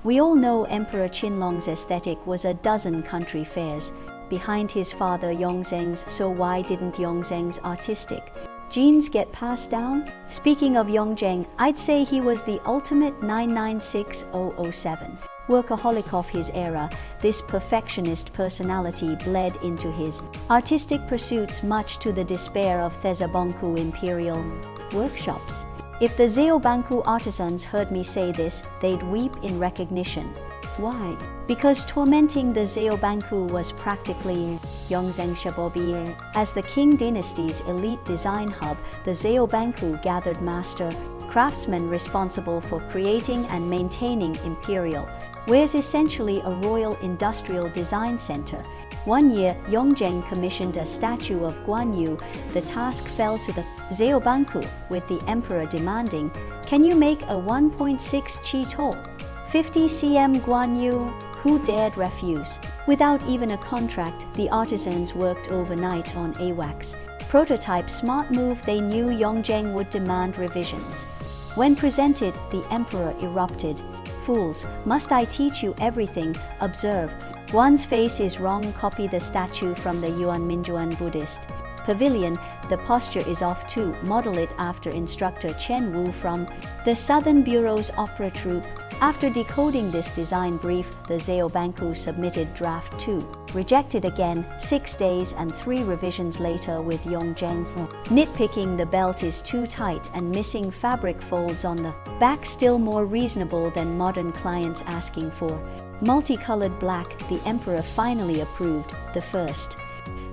We all know Emperor Qianlong's aesthetic was a dozen country fairs behind his father Yongzheng's, so why didn't Yongzheng's artistic genes get passed down? Speaking of Yongzheng, I'd say he was the ultimate 996007 workaholic of his era. This perfectionist personality bled into his artistic pursuits, much to the despair of the Zaobanchu Imperial Workshops. If the Zaobanchu artisans heard me say this, they'd weep in recognition. Why? Because tormenting the Zaobanchu was practically Yongzheng Shabobi. As the Qing dynasty's elite design hub, the Zaobanchu gathered master craftsmen responsible for creating and maintaining imperial wares, essentially a royal industrial design center. One year, Yongzheng commissioned a statue of Guan Yu. The task fell to the Zaobanchu, with the emperor demanding, "Can you make a 1.6 chi tall, 50 cm Guan Yu?" Who dared refuse? Without even a contract, the artisans worked overnight on a wax prototype. Smart move. They knew Yongzheng would demand revisions. When presented, the emperor erupted. "Fools, must I teach you everything? Observe. Guan's face is wrong. Copy the statue from the Yuan Minjuan Buddhist pavilion. The posture is off too. Model it after instructor Chen Wu from the Southern Bureau's opera troupe." After decoding this design brief, the Zaobanchu submitted draft 2. Rejected again. 6 days and 3 revisions later, with Yongzheng nitpicking the belt is too tight and missing fabric folds on the back. Still more reasonable than modern clients asking for multicolored black. The emperor finally approved the first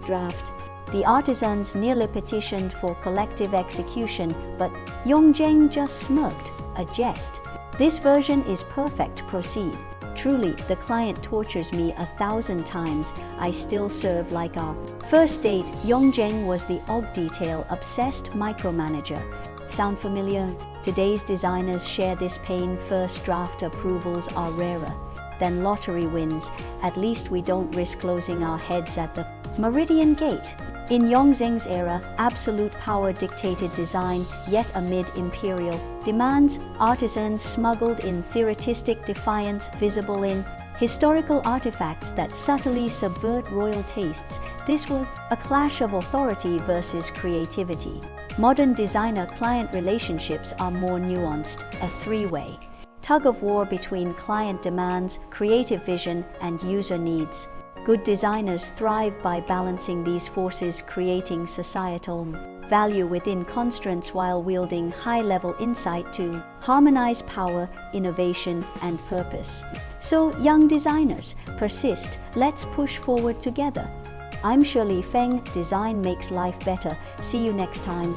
draft. The artisans nearly petitioned for collective execution, but Yongzheng just smirked, a jest. "This version is perfect. Proceed." Truly, the client tortures me 1,000 times. I still serve like our first date. Yongzheng was the detail-obsessed micromanager. Sound familiar? Today's designers share this pain. First draft approvals are rarer than lottery wins. At least we don't risk closing our heads at the Meridian Gate. In Yongzheng's era, absolute power dictated design, yet amid imperial demands, artisans smuggled in theoretic defiance, visible in historical artifacts that subtly subvert royal tastes. This was a clash of authority versus creativity. Modern designer-client relationships are more nuanced, a three-way tug-of-war between client demands, creative vision, and user needs. Good designers thrive by balancing these forces, creating societal value within constraints while wielding high-level insight to harmonize power, innovation, and purpose. So, young designers, persist. Let's push forward together. I'm Shirley. Feng, design makes life better. See you next time.